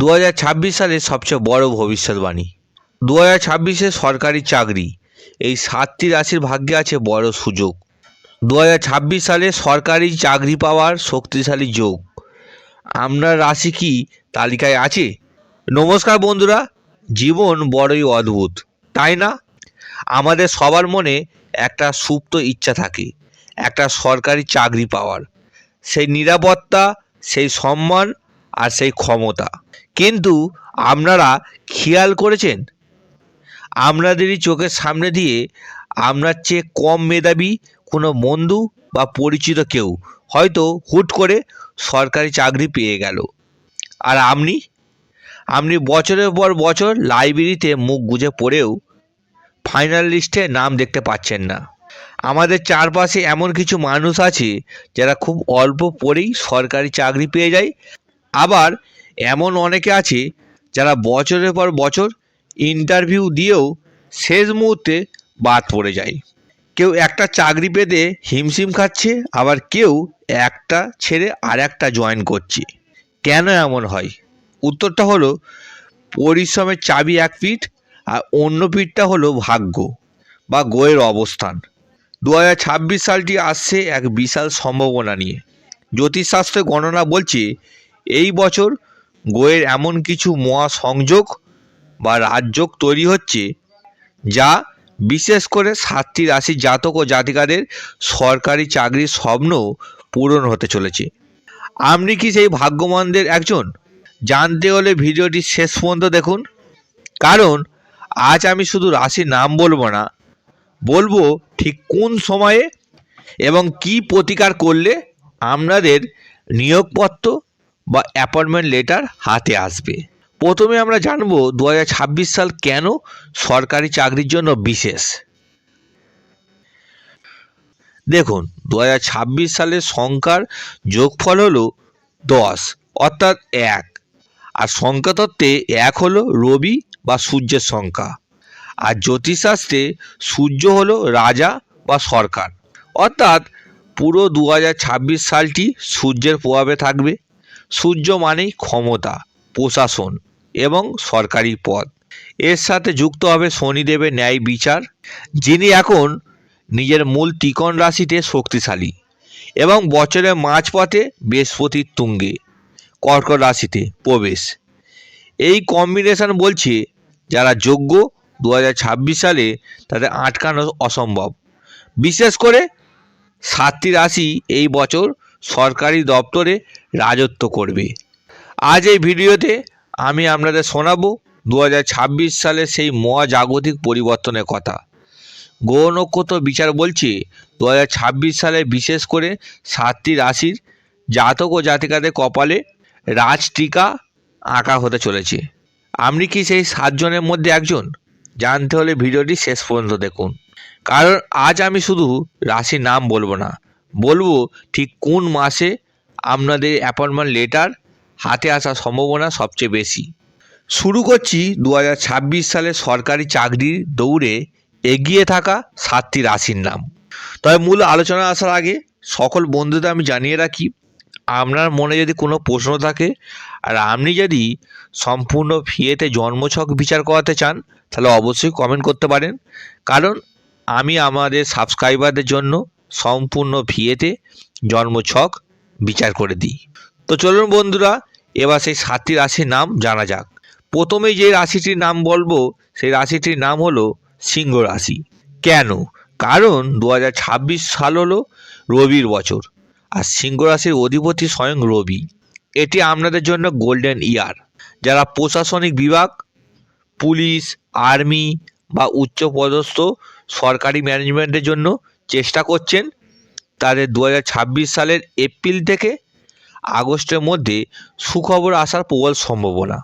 2026 সালের সবচেয়ে বড় ভবিষ্যৎবাণী। 2026-এ সরকারি চাকরি, এই 7টি রাশির ভাগ্যে আছে বড় সুযোগ। 2026 সালে সরকারি চাকরি পাওয়ার শক্তিশালী যোগ। আপনার রাশি কি তালিকায় আছে? নমস্কার বন্ধুরা, জীবন বড়ই অদ্ভুত, তাই না? আমাদের সবার মনে একটা সুপ্ত ইচ্ছা থাকে, একটা সরকারি চাকরি পাওয়ার, সেই নিরাপত্তা, সেই সম্মান আর সেই ক্ষমতা। কিন্তু আপনারা খেয়াল করেছেন, আপনাদেরই চোখের সামনে দিয়ে আপনার চেয়ে কম মেধাবী কোনো বন্ধু বা পরিচিত কেউ হয়তো হুট করে সরকারি চাকরি পেয়ে গেল, আর আপনি বছরের পর বছর লাইব্রেরিতে মুখ গুজে পড়েও ফাইনাল লিস্টে নাম দেখতে পাচ্ছেন না। আমাদের চারপাশে এমন কিছু মানুষ আছে যারা খুব অল্প পড়েই সরকারি চাকরি পেয়ে যায়, আবার এমন অনেকে আছে যারা বছরের পর বছর ইন্টারভিউ দিয়েও শেষ মুহূর্তে বাদ পড়ে যায়। কেউ একটা চাকরি পেতে হিমশিম খাচ্ছে, আবার কেউ একটা ছেড়ে আর একটা জয়েন করছে। কেন এমন হয়? উত্তরটা হলো, পরিশ্রমের চাবি এক পিঠ, আর অন্য পিঠটা হলো ভাগ্য বা গ্রহের অবস্থান। 2026 সালটি আসছে এক বিশাল সম্ভাবনা নিয়ে। জ্যোতিষশাস্ত্রে গণনা বলছে এই বছর গ্রহের এমন কিছু মহাসংযোগ বা রাজযোগ তৈরি হচ্ছে, যা বিশেষ করে 7টি রাশির জাতক ও জাতিকাদের সরকারি চাকরির স্বপ্ন পূরণ হতে চলেছে। আপনি কি সেই ভাগ্যবানদের একজন? জানতে হলে ভিডিওটি শেষ পর্যন্ত দেখুন, কারণ আজ আমি শুধু রাশির নাম বলবো না, বলবো ঠিক কোন সময়ে এবং কি প্রতিকার করলে আপনাদের নিয়োগপত্র বা অ্যাপয়েন্টমেন্ট লেটার হাতে আসবে। প্রথমে আমরা জানব 2026 সাল কেন সরকারি চাকরির জন্য বিশেষ। দেখুন, 2026 সালের সংখ্যার যোগফল হলো 10, অর্থাৎ 1, আর সংখ্যাতত্ত্বে 1 হলো রবি বা সূর্যের সংখ্যা, আর জ্যোতিষশাস্ত্রে সূর্য হলো রাজা বা সরকার, অর্থাৎ পুরো 2026 সালটি সূর্যের প্রভাবে থাকবে। সূর্য মানেই ক্ষমতা, প্রশাসন এবং সরকারি পদ। এর সাথে যুক্ত হবে শনিদেবের ন্যায় বিচার, যিনি এখন নিজের মূল ত্রিকোণ রাশিতে শক্তিশালী, এবং বছরের মাঝপথে বৃহস্পতির তুঙ্গে কর্কট রাশিতে প্রবেশ। এই কম্বিনেশন বলছে যারা যোগ্য 2026 সালে তাদের আটকানো অসম্ভব। বিশেষ করে 7টি রাশি এই বছর সরকারি দপ্তরে রাজত্ব করবে। আজ এই ভিডিওতে আমি আপনাদের শোনাবো 2026 সালে সেই মহাজাগতিক পরিবর্তনের কথা। গ্রহ নক্ষত্র বিচার বলছে 2026 সালে বিশেষ করে 7টি রাশির জাতক ও জাতিকাদের কপালে রাজটিকা আঁকা হতে চলেছে। আপনি কি সেই 7 জনের মধ্যে একজন? জানতে হলে ভিডিওটি শেষ পর্যন্ত দেখুন, কারণ আজ আমি শুধু রাশির নাম বলবো না, বলবো ঠিক কোন মাসে আপনাদের অ্যাপয়েন্টমেন্ট লেটার হাতে আসার সম্ভাবনা সবচেয়ে বেশি। শুরু করছি 2026 সালে সরকারি চাকরির দৌড়ে এগিয়ে থাকা 7টি রাশির নাম। তবে মূল আলোচনা আসার আগে সকল বন্ধুদের আমি জানিয়ে রাখি, আপনার মনে যদি কোনো প্রশ্ন থাকে আর আপনি যদি সম্পূর্ণ ফ্রিতে জন্মছক বিচার করাতে চান, তাহলে অবশ্যই কমেন্ট করতে পারেন, কারণ আমি আমাদের সাবস্ক্রাইবারদের জন্য সম্পূর্ণ ফ্রিতে জন্মছক বিচার করে দিই। তো চলুন বন্ধুরা, এবার সেই 7টি রাশির নাম জানা যাক। প্রথমেই যে রাশিটির নাম বলবো, সেই রাশিটির নাম হলো সিংহ রাশি। কেন? কারণ 2026 সাল হলো রবির বছর, আর সিংহ রাশির অধিপতি স্বয়ং রবি। এটি আপনাদের জন্য গোল্ডেন ইয়ার। যারা প্রশাসনিক বিভাগ, পুলিশ, আর্মি বা উচ্চপদস্থ সরকারি ম্যানেজমেন্টের জন্য চেষ্টা করছেন, তাদের 2026 সালের এপ্রিল থেকে আগস্টের মধ্যে সুখবর আসার প্রবল সম্ভাবনা।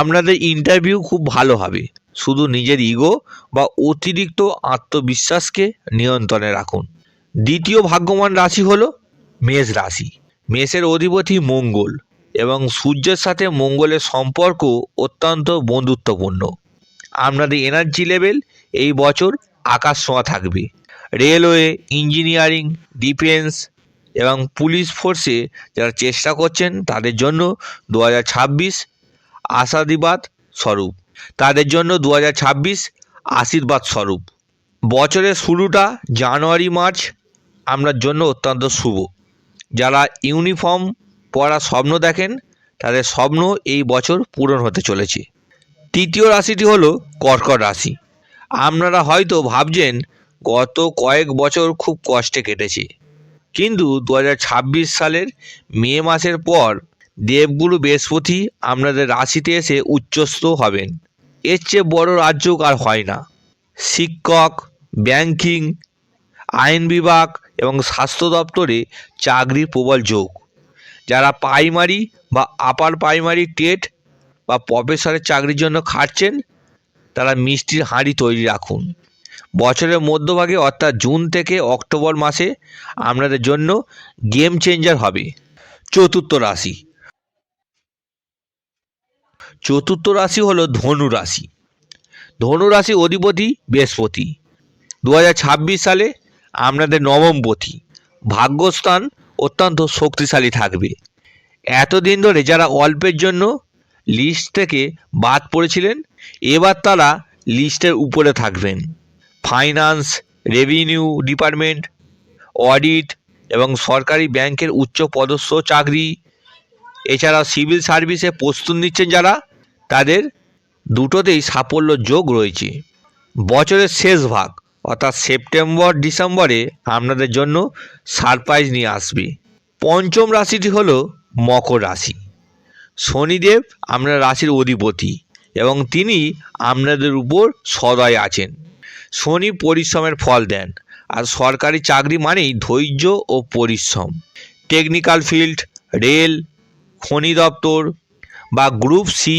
আপনাদের ইন্টারভিউ খুব ভালো হবে, শুধু নিজের ইগো বা অতিরিক্ত আত্মবিশ্বাসকে নিয়ন্ত্রণে রাখুন। দ্বিতীয় ভাগ্যবান রাশি হলো মেষ রাশি। মেষের অধিপতি মঙ্গল, এবং সূর্যের সাথে মঙ্গলের সম্পর্ক অত্যন্ত বন্ধুত্বপূর্ণ। আপনাদের এনার্জি লেভেল এই বছর আকাশ ছোঁয়া থাকবে। রেলওয়ে, ইঞ্জিনিয়ারিং, ডিফেন্স এবং পুলিশ ফোর্সে যারা চেষ্টা করছেন, তাদের জন্য 2026 আশাদিবাদ স্বরূপ। তাদের জন্য 2026 আশীর্বাদ স্বরূপ। বছরের শুরুটা জানুয়ারি মার্চ আপনার জন্য অত্যন্ত শুভ। যারা ইউনিফর্ম পরার স্বপ্ন দেখেন তাদের স্বপ্ন এই বছর পূরণ হতে চলেছে। তৃতীয় রাশিটি হলো কর্কট রাশি। আপনারা হয়তো ভাবছেন গত কয়েক বছর খুব কষ্টে কেটেছে, কিন্তু 2026 সালের মে মাসের পর দেবগুরু বৃহস্পতি আপনাদের রাশিতে এসে উচ্চস্থ হবেন। এর চেয়ে বড় রাজযোগ আর হয় না। শিক্ষক, ব্যাংকিং, আইন বিভাগ এবং স্বাস্থ্য দপ্তরে চাকরির প্রবল যোগ। যারা প্রাইমারি বা আপার প্রাইমারি টেট বা প্রফেসরের চাকরির জন্য খাটছেন তারা মিষ্টির হাঁড়ি তৈরি রাখুন। বছরের মধ্যভাগে অর্থাৎ জুন থেকে অক্টোবর মাসে আপনাদের জন্য গেম চেঞ্জার হবে। চতুর্থ রাশি হলো ধনু রাশি। ধনু রাশি অধিপতি বৃহস্পতি। 2026 সালে আপনাদের নবমপতি। ভাগ্যস্থান অত্যন্ত শক্তিশালী থাকবে। এতদিন ধরে যারা অল্পের জন্য লিস্ট থেকে বাদ পড়েছিলেন এবার তারা লিস্টের উপরে থাকবেন। ফাইন্যান্স, রেভিনিউ ডিপার্টমেন্ট, অডিট এবং সরকারি ব্যাংকের উচ্চ পদস্থ চাকরি, এছাড়াও সিভিল সার্ভিসে প্রস্তুতি নিচ্ছেন যারা, তাদের দুটোতেই সাফল্য যোগ রয়েছে। বছরের শেষ ভাগ অর্থাৎ সেপ্টেম্বর ডিসেম্বরে আপনাদের জন্য সারপ্রাইজ নিয়ে আসবে। পঞ্চম রাশিটি হলো মকর রাশি। শনিদেব আপনার রাশির অধিপতি এবং তিনি আপনাদের উপর সদয় আছেন। শনি পরিশ্রমের ফল দেন, আর সরকারি চাকরি মানেই ধৈর্য ও পরিশ্রম। টেকনিক্যাল ফিল্ড, রেল, খনি দপ্তর বা গ্রুপ সি,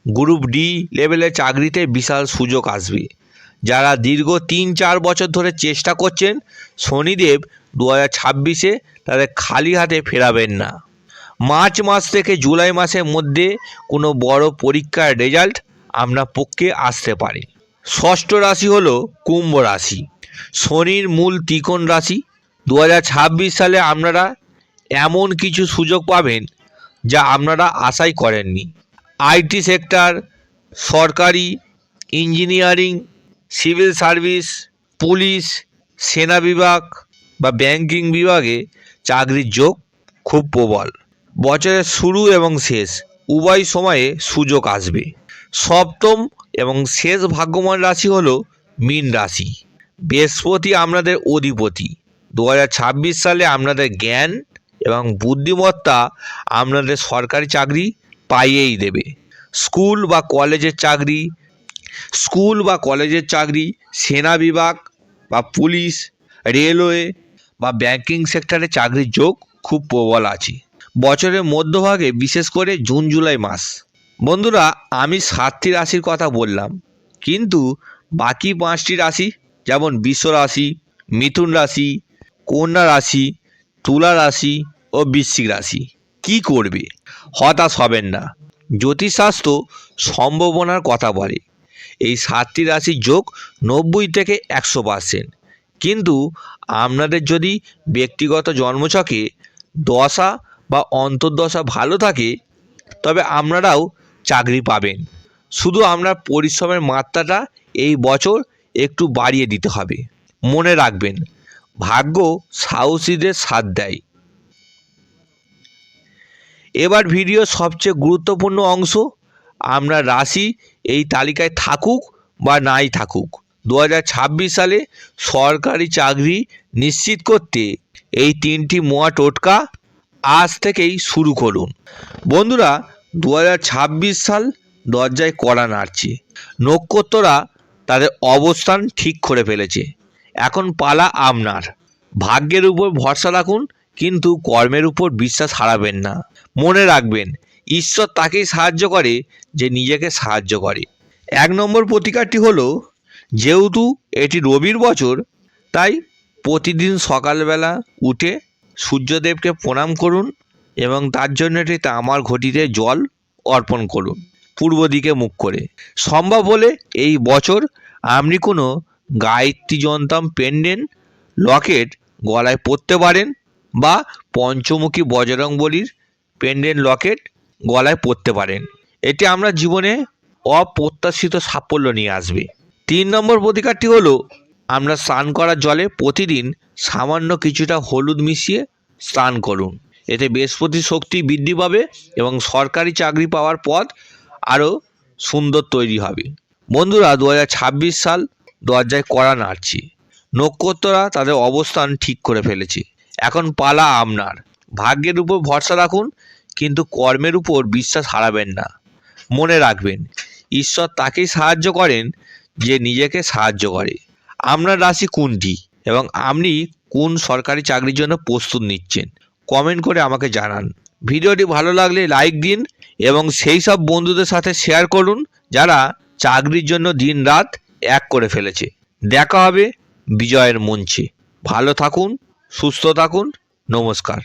গ্রুপ ডি লেভেলের চাকরিতে বিশাল সুযোগ আসবে। যারা দীর্ঘ 3-4 বছর ধরে চেষ্টা করছেন শনিদেব 2026-এ তাদের খালি হাতে ফেরাবেন না। মার্চ মাস থেকে জুলাই মাসের মধ্যে কোনো বড় পরীক্ষার রেজাল্ট আপনার পক্ষে আসতে পারে। ষষ্ঠ রাশি হলো কুম্ভ রাশি। শনির মূল ত্রিকোণ রাশি। 2026 সালে আপনারা এমন কিছু সুযোগ পাবেন যা আপনারা আশাই করেননি। আইটি সেক্টর, সরকারি, ইঞ্জিনিয়ারিং, সিভিল সার্ভিস, পুলিশ, সেনা বিভাগ বা ব্যাংকিং বিভাগে চাকরির যোগ খুব প্রবল। বছরের শুরু এবং শেষ উভয় সময়ে সুযোগ আসবে। সপ্তম এবং শেষ ভাগ্যবান রাশি হলো মীন রাশি। বৃহস্পতি আপনাদের অধিপতি। 2026 সালে আপনাদের জ্ঞান এবং বুদ্ধিমত্তা আপনাদের সরকারি চাকরি পাইয়েই দেবে। স্কুল বা কলেজের চাকরি, সেনা বিভাগ বা পুলিশ, রেলওয়ে বা ব্যাংকিং সেক্টরে চাকরির যোগ খুব প্রবল আছে। বছরের মধ্যভাগে বিশেষ করে জুন জুলাই মাস। বন্ধুরা, আমি 7টি রাশির কথা বললাম, কিন্তু বাকি 5টি রাশি যেমন বৃষ রাশি, মিথুন রাশি, কন্যা রাশি, তুলা রাশি ও বৃশ্চিক রাশি কি করবে? হতাশ হবেন না। জ্যোতিষশাস্ত্র সম্ভাবনার কথা বলে এই 7টি রাশির যোগ 90 থেকে 100%। কিন্তু আপনাদের যদি ব্যক্তিগত জন্মছকে দশা বা অন্তর্দশা ভালো থাকে তবে আপনারাও চাকরি পাবেন। শুধু আপনার পরিশ্রমের মাত্রাটা এই বছর একটু বাড়িয়ে দিতে হবে। মনে রাখবেন, ভাগ্য সাহসীদের সাথ দেয়। এবার ভিডিওর সবচেয়ে গুরুত্বপূর্ণ অংশ, আপনার রাশি এই তালিকায় থাকুক বা নাই থাকুক, 2026 সালে সরকারি চাকরি নিশ্চিত করতে এই 3টি মোয়া টোটকা আজ থেকেই শুরু করুন। বন্ধুরা, 2026 সাল দরজায় কড়া নাড়ছে। নক্ষত্ররা তাদের অবস্থান ঠিক করে ফেলেছে। এখন পালা আপনার। ভাগ্যের উপর ভরসা রাখুন, কিন্তু কর্মের উপর বিশ্বাস হারাবেন না। মনে রাখবেন, ঈশ্বর তাকেই সাহায্য করে যে নিজেকে সাহায্য করে। 1 নম্বর প্রতিকারটি হলো, যেহেতু এটি রবির বছর, তাই প্রতিদিন সকালবেলা উঠে সূর্যদেবকে প্রণাম করুন এবং তার জন্য একটি তামার ঘটিতে জল অর্পণ করুন পূর্ব দিকে মুখ করে। সম্ভব হলে এই বছর আপনি কোনো গায়ত্রী যন্ত্রম পেন্ডেন্ট লকেট গলায় পরতে পারেন বা পঞ্চমুখী বজরংবলীর পেন্ডেন্ট লকেট গলায় পরতে পারেন। এটি আমরা জীবনে অপ্রত্যাশিত সাফল্য নিয়ে আসবে। 3 নম্বর প্রতিকারটি হলো আমরা স্নান করার জলে প্রতিদিন সামান্য কিছুটা হলুদ মিশিয়ে স্নান করুন। এতে বৃহস্পতির শক্তি বৃদ্ধি পাবে এবং সরকারি চাকরি পাওয়ার পথ আরও সুন্দর তৈরি হবে। বন্ধুরা, 2026 সাল দরজায় কড়া নাড়ছে। নক্ষত্ররা তাদের অবস্থান ঠিক করে ফেলেছে। এখন পালা আপনার। ভাগ্যের উপর ভরসা রাখুন, কিন্তু কর্মের উপর বিশ্বাস হারাবেন না। মনে রাখবেন, ঈশ্বর তাকেই সাহায্য করেন যে নিজেকে সাহায্য করে। আপনার রাশি কোনটি এবং আপনি কোন সরকারি চাকরির জন্য প্রস্তুত নিচ্ছেন, কমেন্ট করে আমাকে জানান। ভিডিওটি ভালো লাগলে লাইক দিন এবং সেই সব বন্ধুদের সাথে শেয়ার করুন যারা চাকরির জন্য দিন রাত এক করে ফেলেছে। দেখা হবে বিজয়ের মঞ্চে। ভালো থাকুন, সুস্থ থাকুন। নমস্কার।